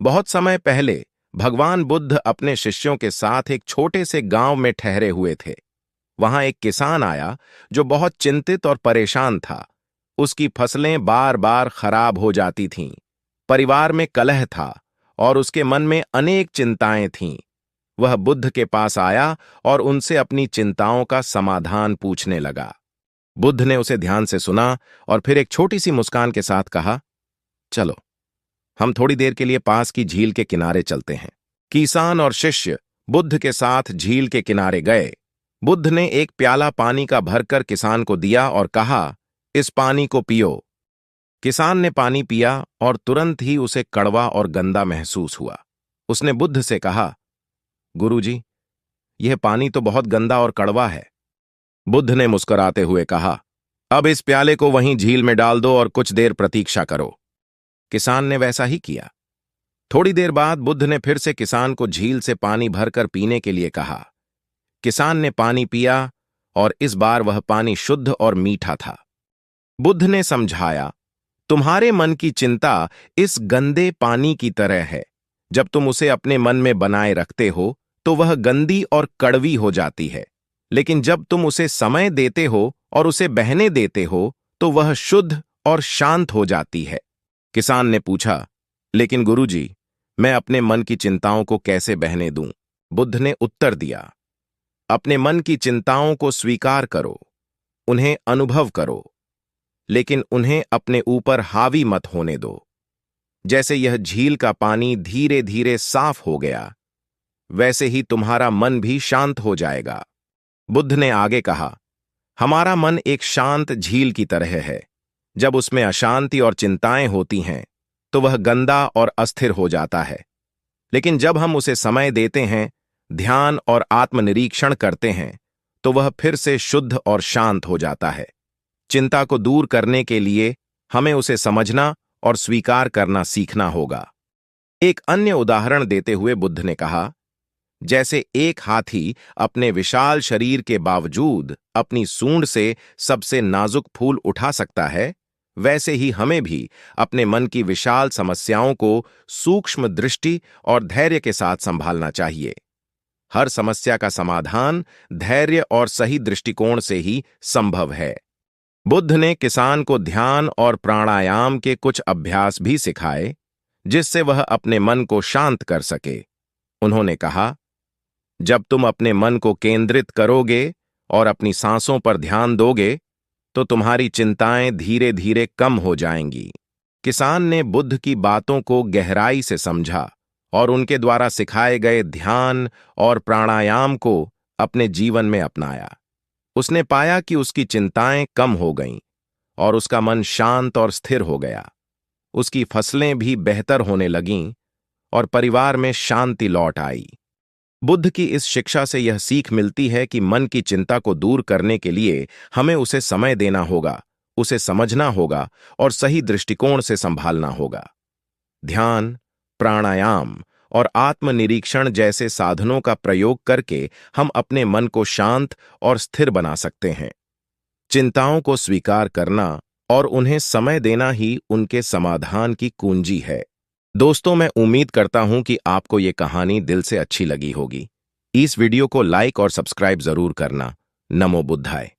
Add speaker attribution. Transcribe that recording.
Speaker 1: बहुत समय पहले भगवान बुद्ध अपने शिष्यों के साथ एक छोटे से गांव में ठहरे हुए थे। वहां एक किसान आया जो बहुत चिंतित और परेशान था। उसकी फसलें बार बार खराब हो जाती थीं। परिवार में कलह था और उसके मन में अनेक चिंताएं थीं। वह बुद्ध के पास आया और उनसे अपनी चिंताओं का समाधान पूछने लगा। बुद्ध ने उसे ध्यान से सुना और फिर एक छोटी सी मुस्कान के साथ कहा, चलो हम थोड़ी देर के लिए पास की झील के किनारे चलते हैं। किसान और शिष्य बुद्ध के साथ झील के किनारे गए। बुद्ध ने एक प्याला पानी का भरकर किसान को दिया और कहा, इस पानी को पियो। किसान ने पानी पिया और तुरंत ही उसे कड़वा और गंदा महसूस हुआ। उसने बुद्ध से कहा, गुरुजी, यह पानी तो बहुत गंदा और कड़वा है। बुद्ध ने मुस्कुराते हुए कहा, अब इस प्याले को वहीं झील में डाल दो और कुछ देर प्रतीक्षा करो। किसान ने वैसा ही किया। थोड़ी देर बाद बुद्ध ने फिर से किसान को झील से पानी भरकर पीने के लिए कहा। किसान ने पानी पिया और इस बार वह पानी शुद्ध और मीठा था। बुद्ध ने समझाया, तुम्हारे मन की चिंता इस गंदे पानी की तरह है। जब तुम उसे अपने मन में बनाए रखते हो तो वह गंदी और कड़वी हो जाती है, लेकिन जब तुम उसे समय देते हो और उसे बहने देते हो तो वह शुद्ध और शांत हो जाती है। किसान ने पूछा, लेकिन गुरुजी, मैं अपने मन की चिंताओं को कैसे बहने दूं? बुद्ध ने उत्तर दिया, अपने मन की चिंताओं को स्वीकार करो, उन्हें अनुभव करो, लेकिन उन्हें अपने ऊपर हावी मत होने दो। जैसे यह झील का पानी धीरे धीरे साफ हो गया, वैसे ही तुम्हारा मन भी शांत हो जाएगा। बुद्ध ने आगे कहा, हमारा मन एक शांत झील की तरह है। जब उसमें अशांति और चिंताएं होती हैं तो वह गंदा और अस्थिर हो जाता है, लेकिन जब हम उसे समय देते हैं, ध्यान और आत्मनिरीक्षण करते हैं, तो वह फिर से शुद्ध और शांत हो जाता है। चिंता को दूर करने के लिए हमें उसे समझना और स्वीकार करना सीखना होगा। एक अन्य उदाहरण देते हुए बुद्ध ने कहा, जैसे एक हाथी अपने विशाल शरीर के बावजूद अपनी सूंड से सबसे नाजुक फूल उठा सकता है, वैसे ही हमें भी अपने मन की विशाल समस्याओं को सूक्ष्म दृष्टि और धैर्य के साथ संभालना चाहिए। हर समस्या का समाधान धैर्य और सही दृष्टिकोण से ही संभव है। बुद्ध ने किसान को ध्यान और प्राणायाम के कुछ अभ्यास भी सिखाए, जिससे वह अपने मन को शांत कर सके। उन्होंने कहा, जब तुम अपने मन को केंद्रित करोगे और अपनी सांसों पर ध्यान दोगे, तो तुम्हारी चिंताएं धीरे धीरे कम हो जाएंगी। किसान ने बुद्ध की बातों को गहराई से समझा और उनके द्वारा सिखाए गए ध्यान और प्राणायाम को अपने जीवन में अपनाया। उसने पाया कि उसकी चिंताएं कम हो गईं और उसका मन शांत और स्थिर हो गया। उसकी फसलें भी बेहतर होने लगीं और परिवार में शांति लौट आई। बुद्ध की इस शिक्षा से यह सीख मिलती है कि मन की चिंता को दूर करने के लिए हमें उसे समय देना होगा, उसे समझना होगा और सही दृष्टिकोण से संभालना होगा। ध्यान, प्राणायाम और आत्मनिरीक्षण जैसे साधनों का प्रयोग करके हम अपने मन को शांत और स्थिर बना सकते हैं। चिंताओं को स्वीकार करना और उन्हें समय देना ही उनके समाधान की कुंजी है। दोस्तों, मैं उम्मीद करता हूं कि आपको ये कहानी दिल से अच्छी लगी होगी। इस वीडियो को लाइक और सब्सक्राइब जरूर करना। नमो बुद्धाय।